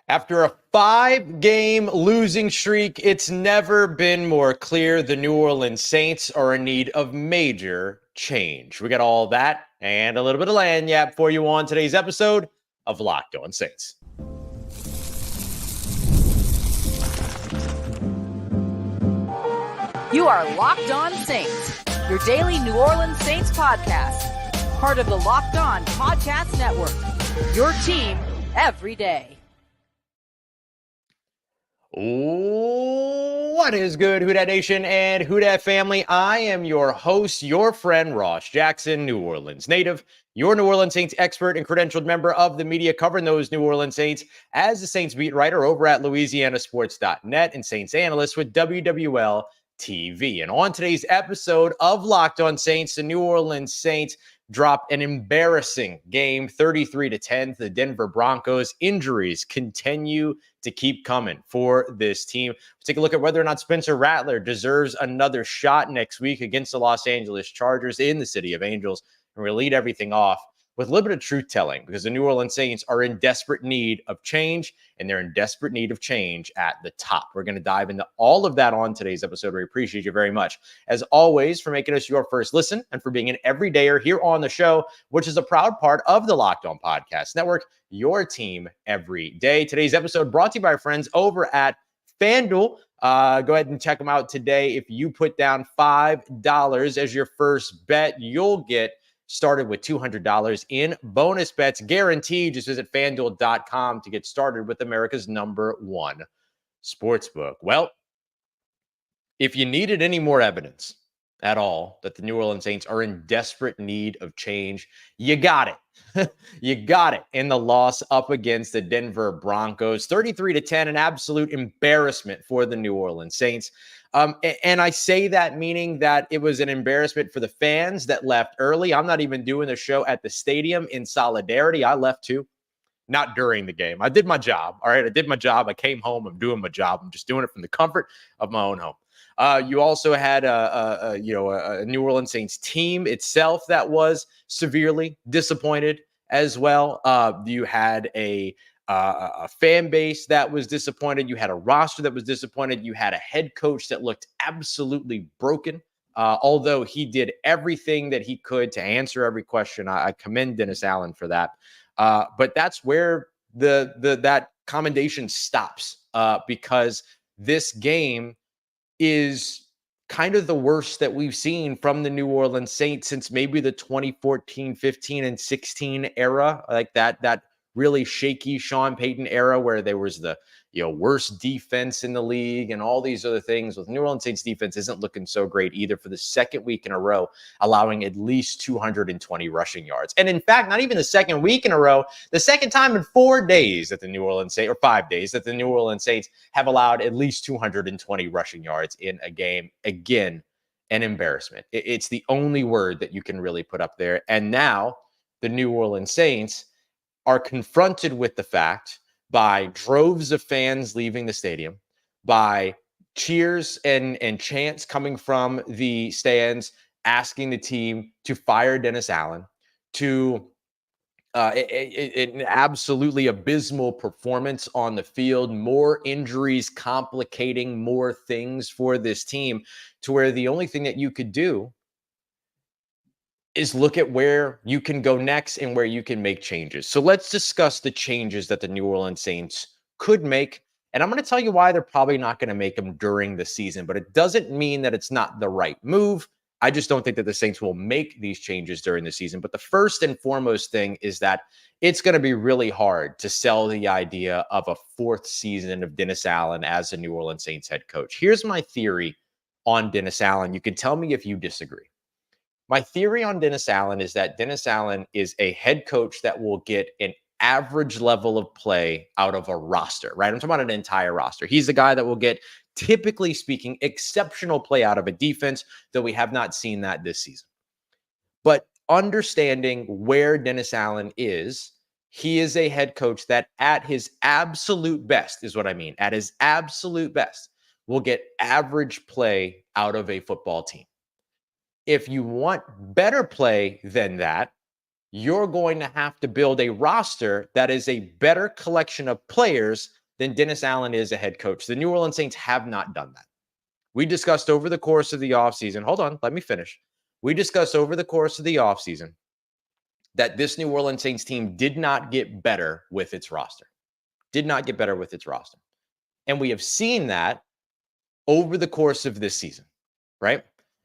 After a 5-game losing streak, it's never been more clear the New Orleans Saints are in need of major change. We got all that and a little bit of lagniappe for you on today's episode of Locked On Saints. You are Locked On Saints, your daily New Orleans Saints podcast, part of the Locked On Podcast Network, your team every day. What is good, Who Dat Nation and Who Dat family? I am your host, your friend, Ross Jackson, New Orleans native, your New Orleans Saints expert and credentialed member of the media covering those New Orleans Saints as the Saints beat writer over at LouisianaSports.net and Saints analyst with WWL TV. And on today's episode of Locked On Saints, the New Orleans Saints dropped an embarrassing game 33-10 to the Denver Broncos. Injuries continue to keep coming for this team. Let's take a look at whether or not Spencer Rattler deserves another shot next week against the Los Angeles Chargers in the City of Angels. And we'll lead everything off with a little bit of truth telling because the New Orleans Saints are in desperate need of change, and they're in desperate need of change at the top. We're going to dive into all of that on today's episode. We appreciate you very much, as always, for making us your first listen and for being an everydayer here on the show, which is a proud part of the Locked On Podcast Network, your team every day. Today's episode brought to you by our friends over at FanDuel. Go ahead and check them out today. If you put down $5 as your first bet, you'll get started with $200 in bonus bets guaranteed. Just visit FanDuel.com to get started with America's #1 sportsbook. Well, if you needed any more evidence at all that the New Orleans Saints are in desperate need of change, you got it. You got it in the loss up against the Denver Broncos. 33-10, an absolute embarrassment for the New Orleans Saints. And I say that meaning that it was an embarrassment for the fans that left early. I'm not even doing the show at the stadium in solidarity. I left too. Not during the game. I did my job. All right. I did my job. I came home. I'm doing my job. I'm just doing it from the comfort of my own home. You also had a New Orleans Saints team itself that was severely disappointed as well. You had a fan base that was disappointed. You had a roster that was disappointed. You had a head coach that looked absolutely broken. Although he did everything that he could to answer every question. I commend Dennis Allen for that. But that's where that commendation stops because this game is kind of the worst that we've seen from the New Orleans Saints since maybe the 2014, 15, and 16 era, like that really shaky Sean Payton era where there was the worst defense in the league and all these other things. With New Orleans Saints defense isn't looking so great either for the second week in a row, allowing at least 220 rushing yards. And in fact, not even the second week in a row, the second time in 4 days that the New Orleans Saints, or 5 days that the New Orleans Saints have allowed at least 220 rushing yards in a game. Again, an embarrassment. It's the only word that you can really put up there. And now the New Orleans Saints are confronted with the fact by droves of fans leaving the stadium, by cheers and chants coming from the stands asking the team to fire Dennis Allen, to an absolutely abysmal performance on the field, more injuries complicating more things for this team, to where the only thing that you could do is look at where you can go next and where you can make changes. So let's discuss the changes that the New Orleans Saints could make. And I'm going to tell you why they're probably not going to make them during the season, but it doesn't mean that it's not the right move. I just don't think that the Saints will make these changes during the season. But the first and foremost thing is that it's going to be really hard to sell the idea of a fourth season of Dennis Allen as a New Orleans Saints head coach. Here's my theory on Dennis Allen. You can tell me if you disagree. My theory on Dennis Allen is that Dennis Allen is a head coach that will get an average level of play out of a roster, right? I'm talking about an entire roster. He's the guy that will get, typically speaking, exceptional play out of a defense, though we have not seen that this season. But understanding where Dennis Allen is, he is a head coach that at his absolute best, is what I mean, at his absolute best, will get average play out of a football team. If you want better play than that, you're going to have to build a roster that is a better collection of players than Dennis Allen is a head coach. The New Orleans Saints have not done that. We discussed over the course of the offseason. Hold on, let me finish. We discussed over the course of the offseason that this New Orleans Saints team did not get better with its roster. Did not get better with its roster. And we have seen that over the course of this season, right?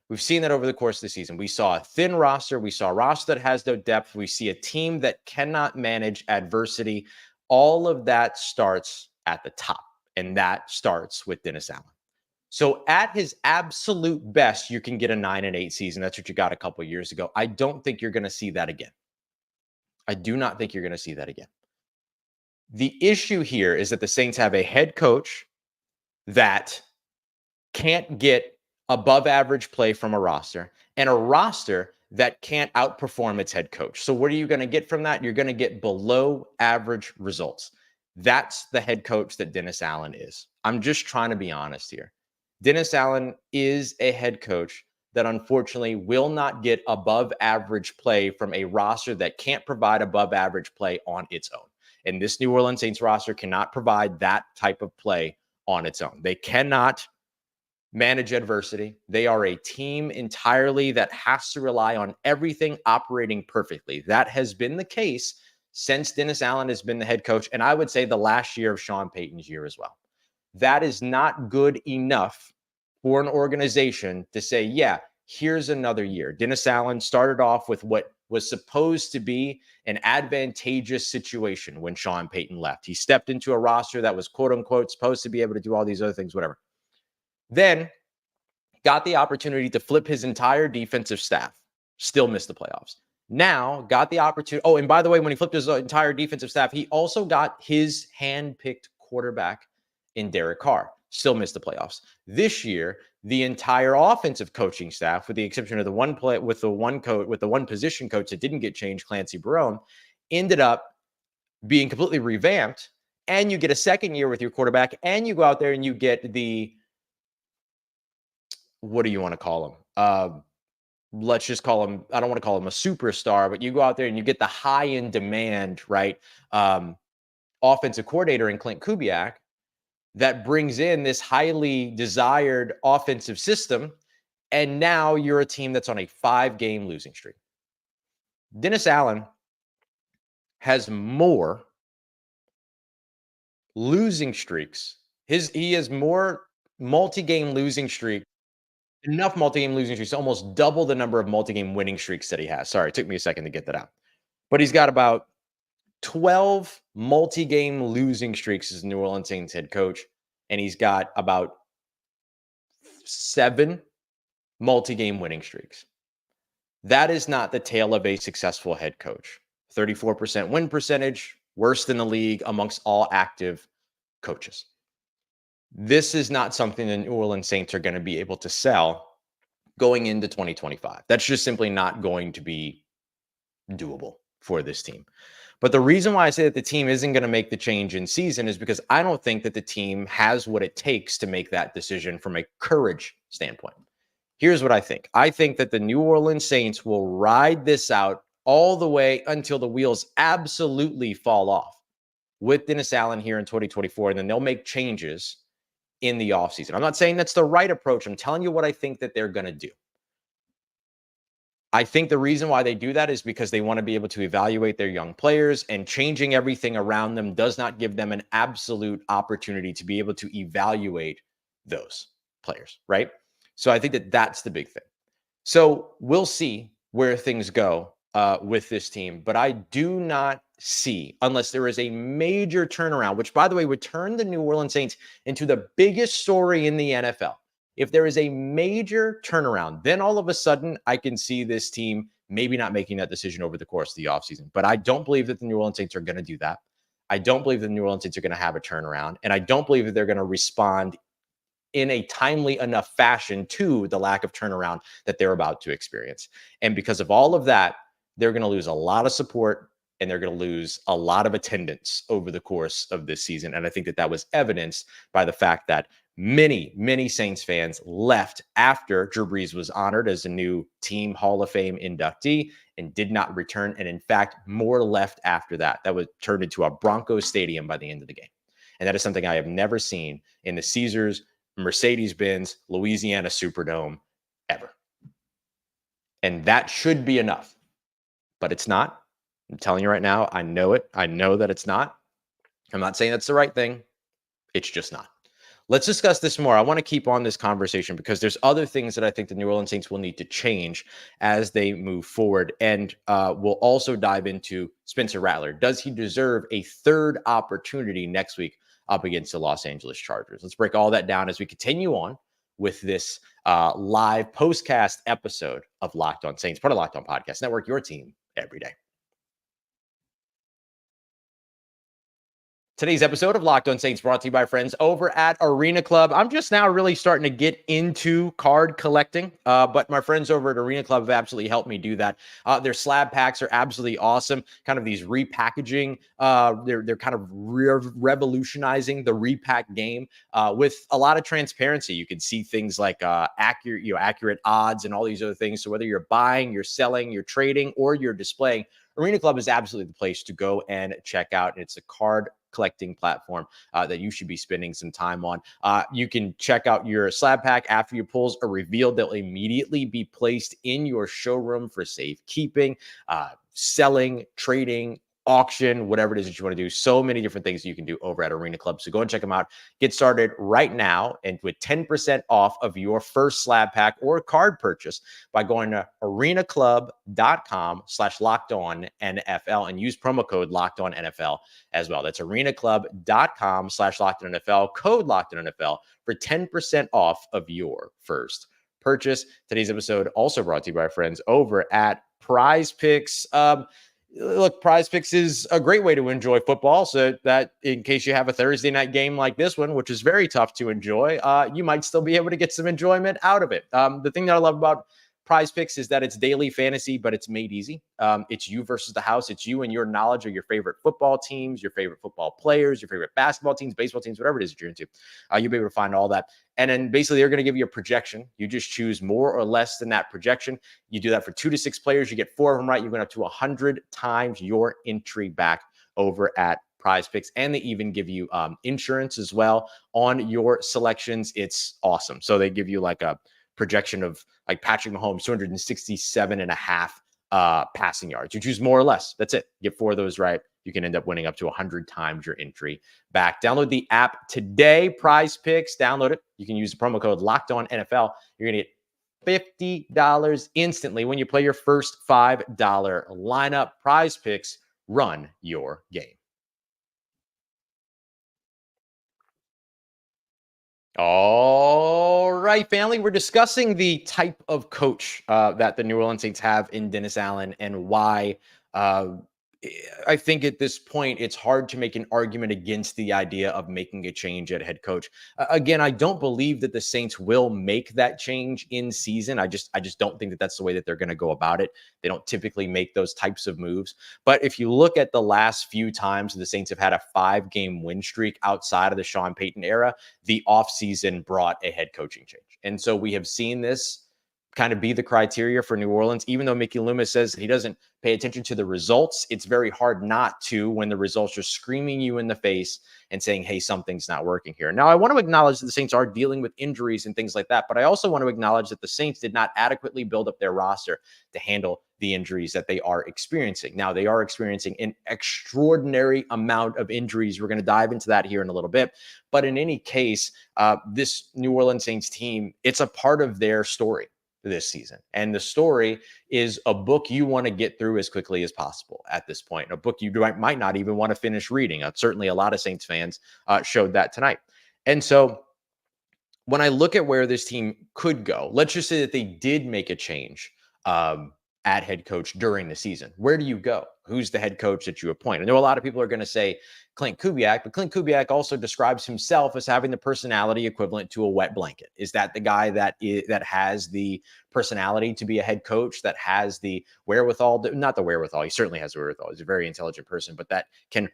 We've seen that over the course of the season. We saw a thin roster. We saw a roster that has no depth. We see a team that cannot manage adversity. All of that starts at the top, and that starts with Dennis Allen. So at his absolute best, you can get a 9-8 season. That's what you got a couple of years ago. I don't think you're going to see that again. I do not think you're going to see that again. The issue here is that the Saints have a head coach that can't get above average play from a roster and a roster that can't outperform its head coach. So what are you going to get from that? You're going to get below average results. That's the head coach that Dennis Allen is. I'm just trying to be honest here. Dennis Allen is a head coach that unfortunately will not get above average play from a roster that can't provide above average play on its own. And this New Orleans Saints roster cannot provide that type of play on its own. They cannot manage adversity. They are a team entirely that has to rely on everything operating perfectly. That has been the case since Dennis Allen has been the head coach, and I would say the last year of Sean Payton's year as well. That is not good enough for an organization to say, yeah, here's another year. Dennis Allen started off with what was supposed to be an advantageous situation when Sean Payton left. He stepped into a roster that was quote unquote supposed to be able to do all these other things, whatever. Then got the opportunity to flip his entire defensive staff, still missed the playoffs. Now got the opportunity. Oh, and by the way, when he flipped his entire defensive staff, he also got his hand-picked quarterback in Derek Carr, still missed the playoffs. This year, the entire offensive coaching staff, with the exception of the one position coach that didn't get changed, Clancy Barone, ended up being completely revamped. And you get a second year with your quarterback, and you go out there and you get the, what do you want to call him? Let's just call him, I don't want to call him a superstar, but you go out there and you get the high in demand, right? Offensive coordinator in Clint Kubiak that brings in this highly desired offensive system. And now you're a team that's on a 5-game losing streak. Dennis Allen has more losing streaks. He has more multi-game losing streak. Enough multi-game losing streaks to almost double the number of multi-game winning streaks that he has. Sorry, it took me a second to get that out. But he's got about 12 multi-game losing streaks as New Orleans Saints head coach, and he's got about 7 multi-game winning streaks. That is not the tale of a successful head coach. 34% win percentage, worse than the league amongst all active coaches. This is not something the New Orleans Saints are going to be able to sell going into 2025. That's just simply not going to be doable for this team. But the reason why I say that the team isn't going to make the change in season is because I don't think that the team has what it takes to make that decision from a courage standpoint. Here's what I think. I think that the New Orleans Saints will ride this out all the way until the wheels absolutely fall off with Dennis Allen here in 2024, and then they'll make changes in the offseason. I'm not saying that's the right approach. I'm telling you what I think that they're going to do. I think the reason why they do that is because they want to be able to evaluate their young players, and changing everything around them does not give them an absolute opportunity to be able to evaluate those players, right? So I think that that's the big thing. So we'll see where things go with this team, but I do not see, unless there is a major turnaround, which, by the way, would turn the New Orleans Saints into the biggest story in the NFL. If there is a major turnaround, then all of a sudden I can see this team maybe not making that decision over the course of the offseason. But I don't believe that the New Orleans Saints are going to do that. I don't believe the New Orleans Saints are going to have a turnaround. And I don't believe that they're going to respond in a timely enough fashion to the lack of turnaround that they're about to experience. And because of all of that, they're going to lose a lot of support and they're going to lose a lot of attendance over the course of this season. And I think that that was evidenced by the fact that many Saints fans left after Drew Brees was honored as a new Team Hall of Fame inductee and did not return. And in fact, more left after that. That was turned into a Broncos stadium by the end of the game. And that is something I have never seen in the Caesars, Mercedes-Benz, Louisiana Superdome ever. And that should be enough, but it's not. I'm telling you right now, I know it. I know that it's not. I'm not saying that's the right thing. It's just not. Let's discuss this more. I want to keep on this conversation because there's other things that I think the New Orleans Saints will need to change as they move forward. And we'll also dive into Spencer Rattler. Does he deserve a third opportunity next week up against the Los Angeles Chargers? Let's break all that down as we continue on with this live postcast episode of Locked On Saints, part of Locked On Podcast Network, your team every day. Today's episode of Locked On Saints brought to you by friends over at Arena Club. I'm just now really starting to get into card collecting, but my friends over at Arena Club have absolutely helped me do that. Their slab packs are absolutely awesome. Kind of these repackaging. They're kind of revolutionizing the repack game with a lot of transparency. You can see things like accurate odds and all these other things. So whether you're buying, you're selling, you're trading, or you're displaying, Arena Club is absolutely the place to go and check out. It's a card collecting platform that you should be spending some time on. You can check out your slab pack after your pulls are revealed. They'll immediately be placed in your showroom for safekeeping, selling, trading, auction, whatever it is that you want to do. So many different things you can do over at Arena Club. So go and check them out. Get started right now and with 10% off of your first slab pack or card purchase by going to arenaclub.com/lockedonnfl and use promo code LockedOnNFL as well. That's arenaclub.com/LockedOnNFL, code LockedOnNFL for 10% off of your first purchase. Today's episode also brought to you by our friends over at Prize Picks. Look, Prize Picks is a great way to enjoy football. So that in case you have a Thursday night game like this one, which is very tough to enjoy, you might still be able to get some enjoyment out of it. The thing that I love about Prize Picks is that it's daily fantasy, but it's made easy. It's you versus the house. It's you and your knowledge of your favorite football teams, your favorite football players, your favorite basketball teams, baseball teams, whatever it is that you're into. You'll be able to find all that. And then basically they're going to give you a projection. You just choose more or less than that projection. You do that for 2 to 6 players. You get 4 of them right. You're going up to 100 times your entry back over at Prize Picks. And they even give you insurance as well on your selections. It's awesome. So they give you like a projection of like Patrick Mahomes, 267.5 passing yards. You choose more or less. That's it. Get 4 of those right. You can end up winning up to 100 times your entry back. Download the app today, Prize Picks. Download it. You can use the promo code LockedOnNFL. You're going to get $50 instantly when you play your first $5 lineup. Prize Picks, run your game. All right, family, we're discussing the type of coach that the New Orleans Saints have in Dennis Allen and why I think at this point, it's hard to make an argument against the idea of making a change at head coach. Again, I don't believe that the Saints will make that change in season. I just don't think that that's the way that they're going to go about it. They don't typically make those types of moves. But if you look at the last few times the Saints have had a 5-game win streak outside of the Sean Payton era, the offseason brought a head coaching change. And so we have seen this kind of be the criteria for New Orleans. Even though Mickey Loomis says he doesn't pay attention to the results, it's very hard not to when the results are screaming you in the face and saying, hey, something's not working here. Now, I want to acknowledge that the Saints are dealing with injuries and things like that, but I also want to acknowledge that the Saints did not adequately build up their roster to handle the injuries that they are experiencing. Now, they are experiencing an extraordinary amount of injuries. We're going to dive into that here in a little bit. But in any case, this New Orleans Saints team, it's a part of their story this season. And the story is a book you want to get through as quickly as possible at this point. A book you might not even want to finish reading. Certainly a lot of Saints fans showed that tonight. And so when I look at where this team could go, let's just say that they did make a change at head coach during the season. Where do you go? Who's the head coach that you appoint? I know a lot of people are going to say Clint Kubiak, but Clint Kubiak also describes himself as having the personality equivalent to a wet blanket. Is that the guy that has the personality to be a head coach, that has the wherewithal, not the wherewithal, he certainly has the wherewithal. He's a very intelligent person, but that can,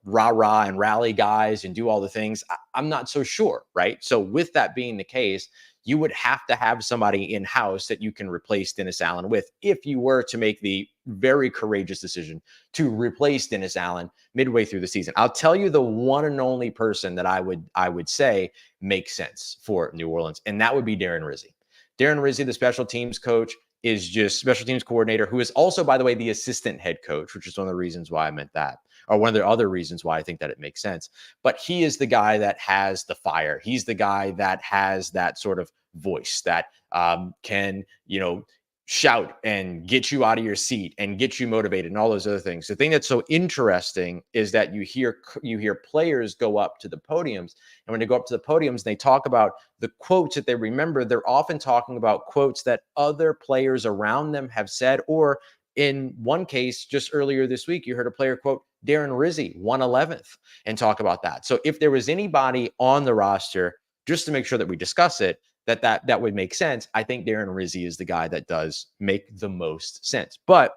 rah and rally guys and do all the things? I'm not so sure, right? So with that being the case, you would have to have somebody in-house that you can replace Dennis Allen with if you were to make the very courageous decision to replace Dennis Allen midway through the season. I'll tell you the one and only person that I would say makes sense for New Orleans, and that would be Darren Rizzi. Darren Rizzi, the special teams coach, is just special teams coordinator, who is also, by the way, the assistant head coach, which is one of the reasons why I meant that, or one of the other reasons why I think that it makes sense. But he is the guy that has the fire. He's the guy that has that sort of voice that can, shout and get you out of your seat and get you motivated and all those other things. The thing that's so interesting is that you hear players go up to the podiums, and when they go up to the podiums, they talk about the quotes that they remember. They're often talking about quotes that other players around them have said, or in one case, just earlier this week, you heard a player quote Darren Rizzi, 111th, and talk about that. So if there was anybody on the roster, just to make sure that we discuss it, that would make sense, I think Darren Rizzi is the guy that does make the most sense. But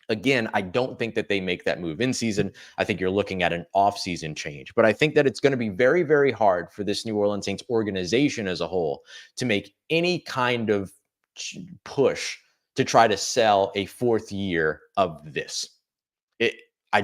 again, I don't think that they make that move in season. I think you're looking at an off-season change. But I think that it's going to be very, very hard for this New Orleans Saints organization as a whole to make any kind of push to try to sell a fourth year of this. I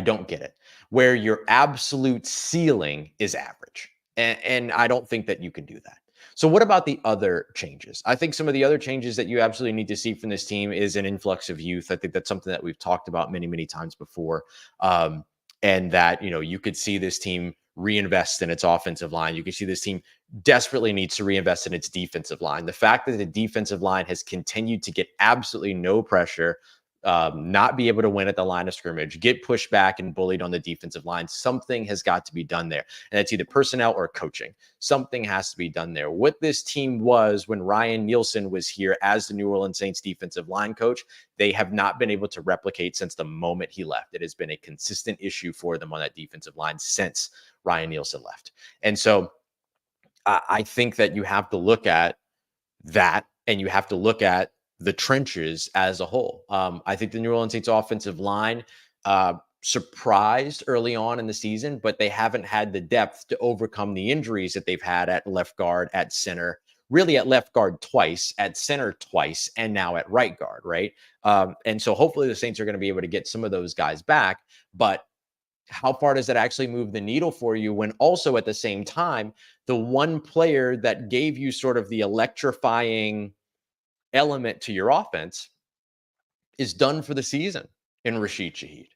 don't get it. Where your absolute ceiling is average. And I don't think that you can do that. So what about the other changes? I think some of the other changes that you absolutely need to see from this team is an influx of youth. I think that's something that we've talked about many, many times before. And that, you could see this team reinvest in its offensive line. You can see this team desperately needs to reinvest in its defensive line. The fact that the defensive line has continued to get absolutely no pressure, not be able to win at the line of scrimmage, get pushed back and bullied on the defensive line. Something has got to be done there. And that's either personnel or coaching. Something has to be done there. What this team was when Ryan Nielsen was here as the New Orleans Saints defensive line coach, they have not been able to replicate since the moment he left. It has been a consistent issue for them on that defensive line since Ryan Nielsen left. And so I think that you have to look at that, and you have to look at the trenches as a whole. I think the New Orleans Saints offensive line surprised early on in the season, but they haven't had the depth to overcome the injuries that they've had at left guard, at center, really at left guard twice, at center twice, and now at right guard, right? And so hopefully the Saints are going to be able to get some of those guys back, but how far does that actually move the needle for you when also at the same time, the one player that gave you sort of the electrifying element to your offense is done for the season in Rashid Shaheed?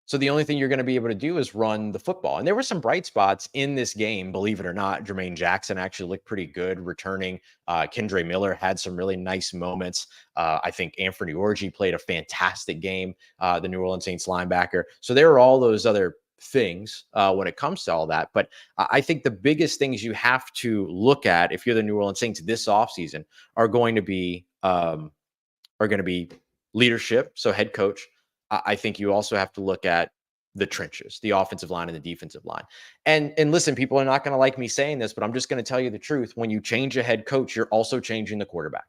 So the only thing you're going to be able to do is run the football. And there were some bright spots in this game, believe it or not. Jermaine Jackson actually looked pretty good returning. Kendre Miller had some really nice moments. I think Anthony Orji played a fantastic game, the New Orleans Saints linebacker. So there are all those other things when it comes to all that. But I think the biggest things you have to look at if you're the New Orleans Saints this offseason are going to be leadership, so head coach. I think you also have to look at the trenches, the offensive line and the defensive line. And listen, people are not going to like me saying this, but I'm just going to tell you the truth. When you change a head coach, you're also changing the quarterback.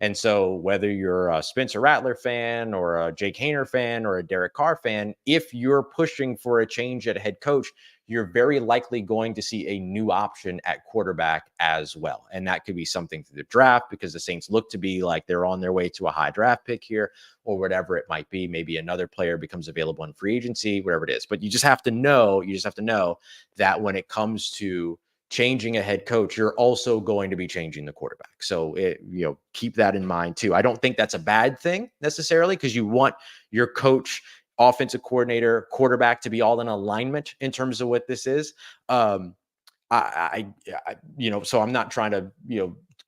And so whether you're a Spencer Rattler fan or a Jake Haener fan or a Derek Carr fan, if you're pushing for a change at a head coach, you're very likely going to see a new option at quarterback as well. And that could be something through the draft because the Saints look to be like they're on their way to a high draft pick here or whatever it might be. Maybe another player becomes available in free agency, whatever it is. But you just have to know that when it comes to changing a head coach, you're also going to be changing the quarterback. So keep that in mind too. I don't think that's a bad thing necessarily because you want your coach, offensive coordinator, quarterback to be all in alignment in terms of what this is. So I'm not trying to,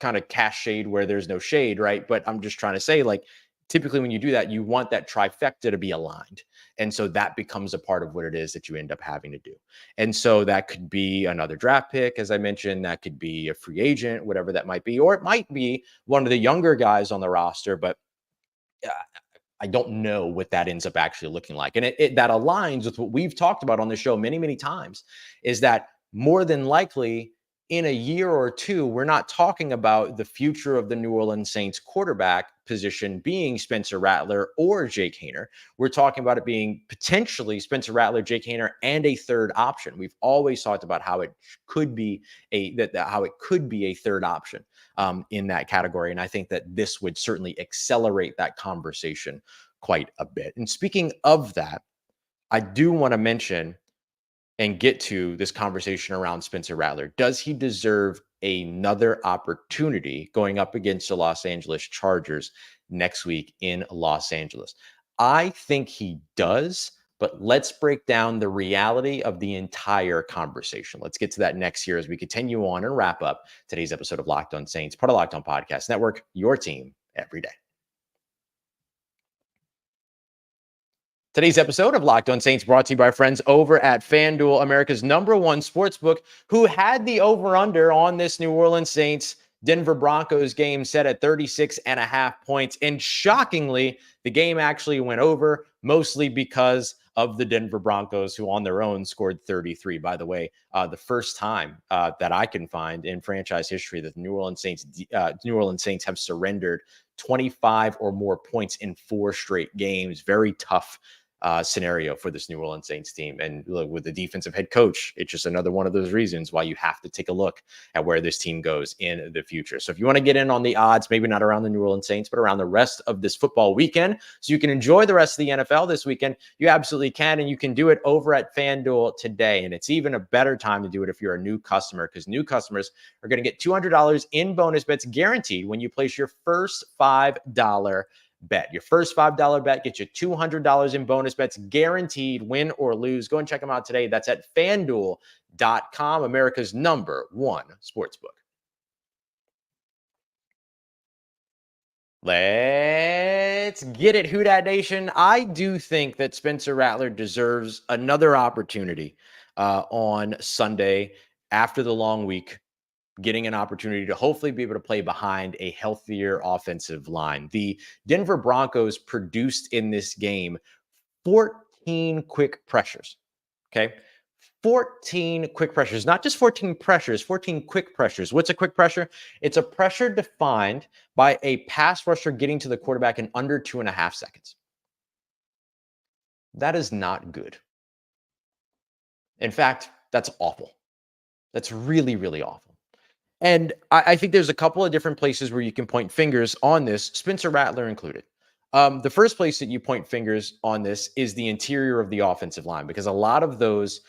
kind of cast shade where there's no shade, right? But I'm just trying to say, like, typically when you do that, you want that trifecta to be aligned. And so that becomes a part of what it is that you end up having to do. And so that could be another draft pick, as I mentioned, that could be a free agent, whatever that might be, or it might be one of the younger guys on the roster, but I don't know what that ends up actually looking like. And that aligns with what we've talked about on the show many, many times, is that more than likely in a year or two, we're not talking about the future of the New Orleans Saints quarterback position being Spencer Rattler or Jake Haener. We're talking about it being potentially Spencer Rattler, Jake Haener, and a third option. We've always talked about how it could be how it could be a third option in that category. And I think that this would certainly accelerate that conversation quite a bit. And speaking of that, I do want to mention and get to this conversation around Spencer Rattler. Does he deserve another opportunity going up against the Los Angeles Chargers next week in Los Angeles? I think he does, but let's break down the reality of the entire conversation. Let's get to that next year as we continue on and wrap up today's episode of Locked On Saints, part of Locked On Podcast Network, your team every day. Today's episode of Locked On Saints brought to you by friends over at FanDuel, America's #1 sportsbook, who had the over-under on this New Orleans Saints Denver Broncos game set at 36.5 points. And shockingly, the game actually went over, mostly because of the Denver Broncos, who on their own scored 33. By the way, the first time that I can find in franchise history that the New Orleans Saints have surrendered 25 or more points in 4 straight games. Very tough scenario for this New Orleans Saints team. And look, with the defensive head coach, it's just another one of those reasons why you have to take a look at where this team goes in the future. So if you want to get in on the odds, maybe not around the New Orleans Saints, but around the rest of this football weekend, so you can enjoy the rest of the NFL this weekend, you absolutely can. And you can do it over at FanDuel today. And it's even a better time to do it if you're a new customer, because new customers are going to get $200 in bonus bets guaranteed when you place your first $5 bet. Your first $5 bet gets you $200 in bonus bets guaranteed, win or lose. Go and check them out today. That's at FanDuel.com, America's #1 sportsbook. Let's get it, Who Dat Nation. I do think that Spencer Rattler deserves another opportunity on Sunday after the long week, getting an opportunity to hopefully be able to play behind a healthier offensive line. The Denver Broncos produced in this game 14 quick pressures, okay? 14 quick pressures, not just 14 pressures, 14 quick pressures. What's a quick pressure? It's a pressure defined by a pass rusher getting to the quarterback in under 2.5 seconds. That is not good. In fact, that's awful. That's really, really awful. And I think there's a couple of different places where you can point fingers on this, Spencer Rattler included. The first place that you point fingers on this is the interior of the offensive line, because a lot of those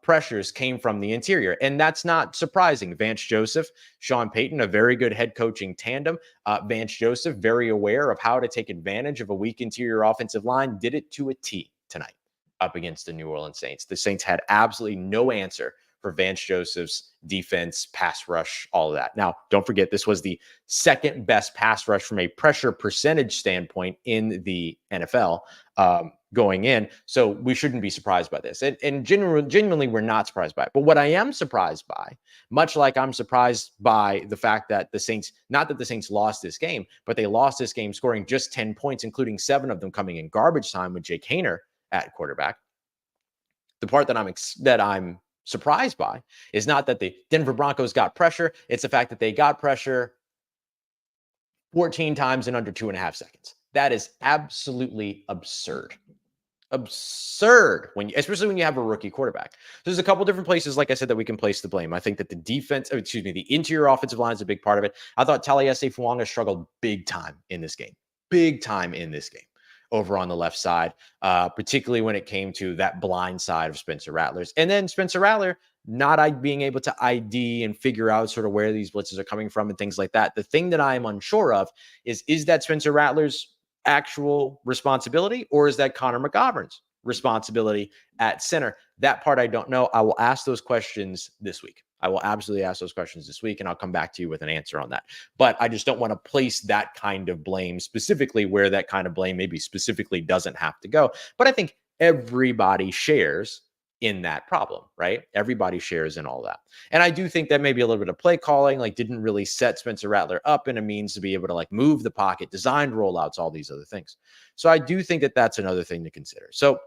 pressures came from the interior. And that's not surprising. Vance Joseph, Sean Payton, a very good head coaching tandem. Vance Joseph, very aware of how to take advantage of a weak interior offensive line, did it to a T tonight up against the New Orleans Saints. The Saints had absolutely no answer for Vance Joseph's defense, pass rush, all of that. Now, don't forget, this was the second best pass rush from a pressure percentage standpoint in the NFL going in. So we shouldn't be surprised by this. And genuinely, we're not surprised by it. But what I am surprised by, much like I'm surprised by the fact that the Saints, not that the Saints lost this game, but they lost this game scoring just 10 points, including 7 of them coming in garbage time with Jake Haener at quarterback. The part that I'm surprised by is not that the Denver Broncos got pressure. It's the fact that they got pressure 14 times in under 2.5 seconds. That is absolutely absurd. Absurd, especially when you have a rookie quarterback. There's a couple different places, like I said, that we can place the blame. I think that the interior offensive line is a big part of it. I thought Taliesin Fuanga struggled big time in this game. Over on the left side, particularly when it came to that blind side of Spencer Rattler's. And then Spencer Rattler not being able to ID and figure out sort of where these blitzes are coming from and things like that. The thing that I am unsure of is that Spencer Rattler's actual responsibility, or is that Connor McGovern's responsibility at center? That part I don't know. I will ask those questions this week. I will absolutely ask those questions this week, and I'll come back to you with an answer on that. But I just don't want to place that kind of blame specifically where that kind of blame maybe specifically doesn't have to go. But I think everybody shares in that problem, right? Everybody shares in all that. And I do think that maybe a little bit of play calling, like didn't really set Spencer Rattler up in a means to be able to like move the pocket, designed rollouts, all these other things. So I do think that that's another thing to consider. So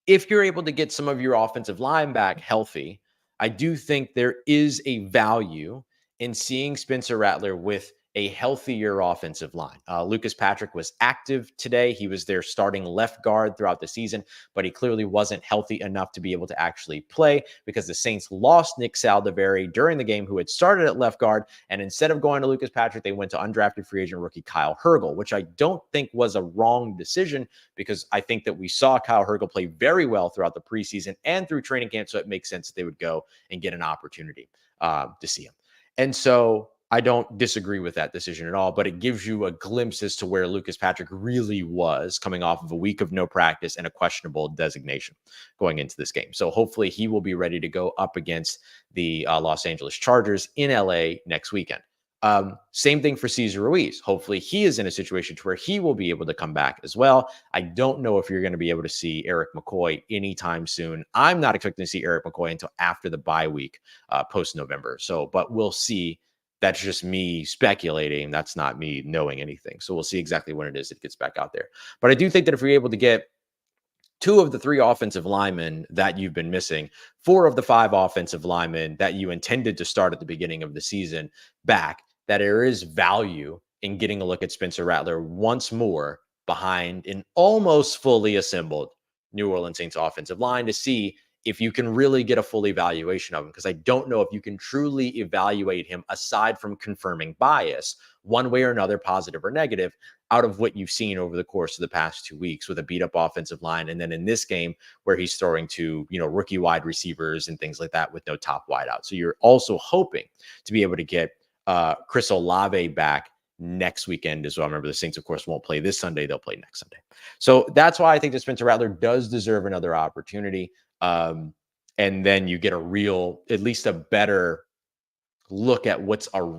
if you're able to get some of your offensive line back healthy, I do think there is a value in seeing Spencer Rattler with a healthier offensive line. Lucas Patrick was active today. He was their starting left guard throughout the season, but he clearly wasn't healthy enough to be able to actually play because the Saints lost Nick Saldiveri during the game, who had started at left guard. And instead of going to Lucas Patrick, they went to undrafted free agent rookie Kyle Hergel, which I don't think was a wrong decision because I think that we saw Kyle Hergel play very well throughout the preseason and through training camp. So it makes sense that they would go and get an opportunity to see him. And so I don't disagree with that decision at all, but it gives you a glimpse as to where Lucas Patrick really was coming off of a week of no practice and a questionable designation going into this game. So hopefully he will be ready to go up against the Los Angeles Chargers in LA next weekend. Same thing for Cesar Ruiz. Hopefully he is in a situation to where he will be able to come back as well. I don't know if you're going to be able to see Eric McCoy anytime soon. I'm not expecting to see Eric McCoy until after the bye week, post-November. So, but we'll see. That's just me speculating. That's not me knowing anything. So we'll see exactly when it is it gets back out there. But I do think that if you're able to get 2 of the 3 offensive linemen that you've been missing, 4 of the 5 offensive linemen that you intended to start at the beginning of the season back, that there is value in getting a look at Spencer Rattler once more behind an almost fully assembled New Orleans Saints offensive line to see if you can really get a full evaluation of him, because I don't know if you can truly evaluate him aside from confirming bias one way or another, positive or negative, out of what you've seen over the course of the past 2 weeks with a beat up offensive line. And then in this game where he's throwing to, rookie wide receivers and things like that with no top wideout. So you're also hoping to be able to get Chris Olave back next weekend as well. Remember, the Saints, of course, won't play this Sunday. They'll play next Sunday. So that's why I think that Spencer Rattler does deserve another opportunity. And then you get at least a better look at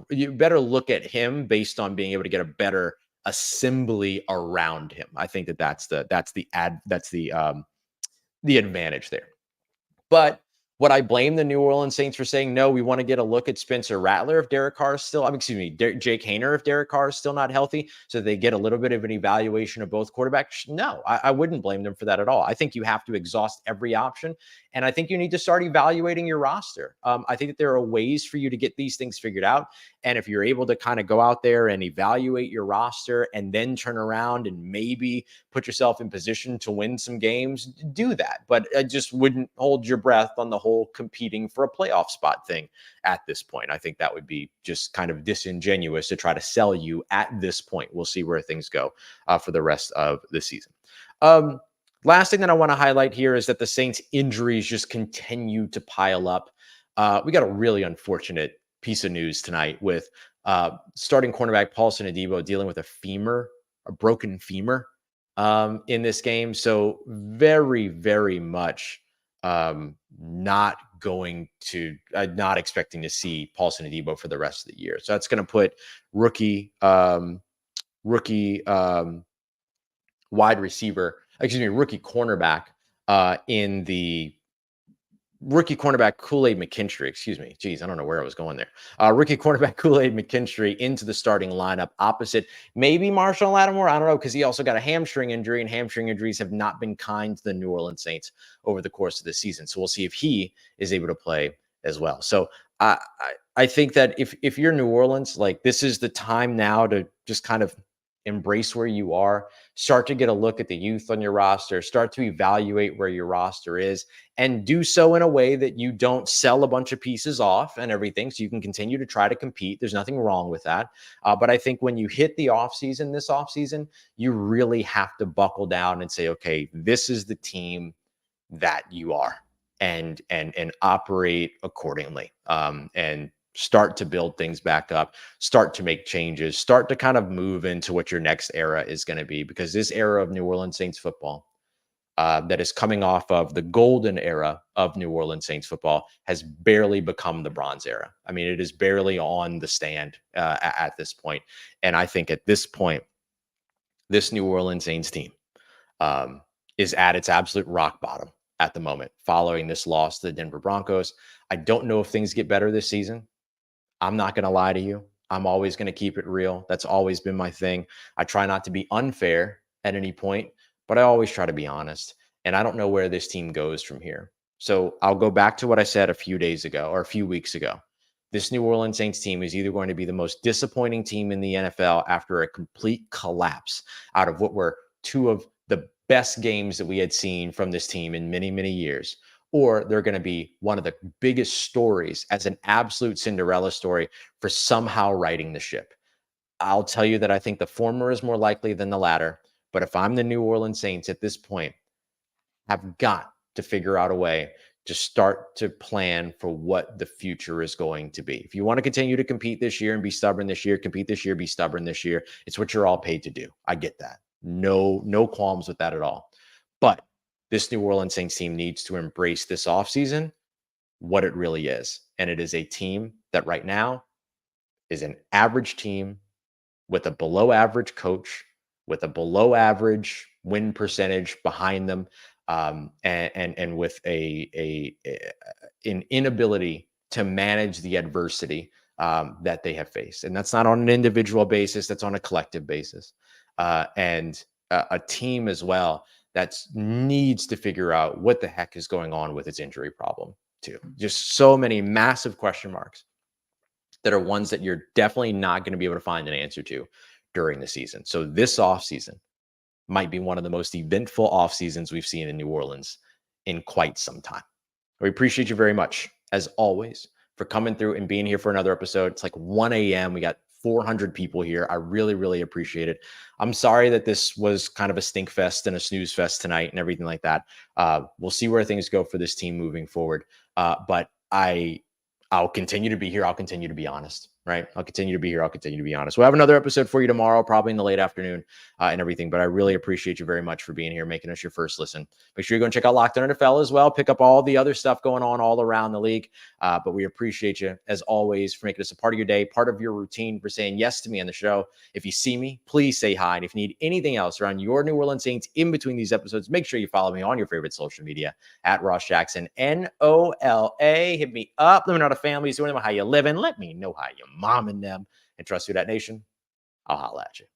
you better look at him based on being able to get a better assembly around him. I think that that's the advantage there. But would I blame the New Orleans Saints for saying, no, we want to get a look at Spencer Rattler if Derek Carr is still, Jake Haener if Derek Carr is still not healthy, so they get a little bit of an evaluation of both quarterbacks? No, I wouldn't blame them for that at all. I think you have to exhaust every option, and I think you need to start evaluating your roster. I think that there are ways for you to get these things figured out, and if you're able to kind of go out there and evaluate your roster and then turn around and maybe put yourself in position to win some games, do that. But I just wouldn't hold your breath on the whole competing for a playoff spot thing at this point. I think that would be just kind of disingenuous to try to sell you at this point. We'll see where things go for the rest of the season. Last thing that I want to highlight here is that the Saints injuries just continue to pile up. We got a really unfortunate piece of news tonight with starting cornerback Paulson Adebo dealing with a broken femur in this game. So very, very much not expecting to see Paulson Adebo for the rest of the year. So that's going to put rookie cornerback in the rookie cornerback Kool-Aid McKinstry, excuse me. Geez, I don't know where I was going there. Rookie cornerback Kool-Aid McKinstry into the starting lineup opposite maybe Marshon Lattimore. I don't know, because he also got a hamstring injury, and hamstring injuries have not been kind to the New Orleans Saints over the course of the season. So we'll see if he is able to play as well. So I think that if you're New Orleans, like, this is the time now to just kind of embrace where you are, start to get a look at the youth on your roster, start to evaluate where your roster is, and do so in a way that you don't sell a bunch of pieces off and everything, so you can continue to try to compete. There's nothing wrong with that. But I think when you hit the offseason, this offseason, you really have to buckle down and say, okay, this is the team that you are, and operate accordingly. And start to build things back up, start to make changes, start to kind of move into what your next era is going to be, because this era of New Orleans Saints football that is coming off of the golden era of New Orleans Saints football has barely become the bronze era. I mean, it is barely on the stand at this point. And I think at this point, this New Orleans Saints team is at its absolute rock bottom. at the moment following this loss to the Denver Broncos. I don't know if things get better this season. I'm not going to lie to you. I'm always going to keep it real. That's always been my thing. I try not to be unfair at any point, but I always try to be honest. And I don't know where this team goes from here. So I'll go back to what I said a few days ago or a few weeks ago. This New Orleans Saints team is either going to be the most disappointing team in the NFL after a complete collapse out of what were two of the best games that we had seen from this team in many, many years, or they're going to be one of the biggest stories as an absolute Cinderella story for somehow righting the ship. I'll tell you that I think the former is more likely than the latter. But if I'm the New Orleans Saints at this point, I've got to figure out a way to start to plan for what the future is going to be. If you want to continue to compete this year and be stubborn this year, compete this year, be stubborn this year. It's what you're all paid to do. I get that. No qualms with that at all. But this New Orleans Saints team needs to embrace this offseason what it really is. And it is a team that right now is an average team with a below average coach, with a below average win percentage behind them, and with an inability to manage the adversity that they have faced. And that's not on an individual basis, that's on a collective basis. And a team as well that needs to figure out what the heck is going on with its injury problem too. Just so many massive question marks that are ones that you're definitely not going to be able to find an answer to during the season. So this offseason might be one of the most eventful off seasons we've seen in New Orleans in quite some time. We appreciate you very much, as always, for coming through and being here for another episode. It's like 1 a.m. We got 400 people here. I really, really appreciate it. I'm sorry that this was kind of a stink fest and a snooze fest tonight and everything like that. We'll see where things go for this team moving forward. But I'll continue to be here. I'll continue to be honest, right? I'll continue to be here. I'll continue to be honest. We'll have another episode for you tomorrow, probably in the late afternoon and everything. But I really appreciate you very much for being here, making us your first listen. Make sure you go and check out Locked On NFL as well. Pick up all the other stuff going on all around the league. But we appreciate you, as always, for making us a part of your day, part of your routine, for saying yes to me on the show. If you see me, please say hi. And if you need anything else around your New Orleans Saints in between these episodes, make sure you follow me on your favorite social media at Ross Jackson, NOLA. Hit me up. Let me know how the family's doing, how you living. Let me know how you momming them. And trust Who Dat Nation, I'll holla at you.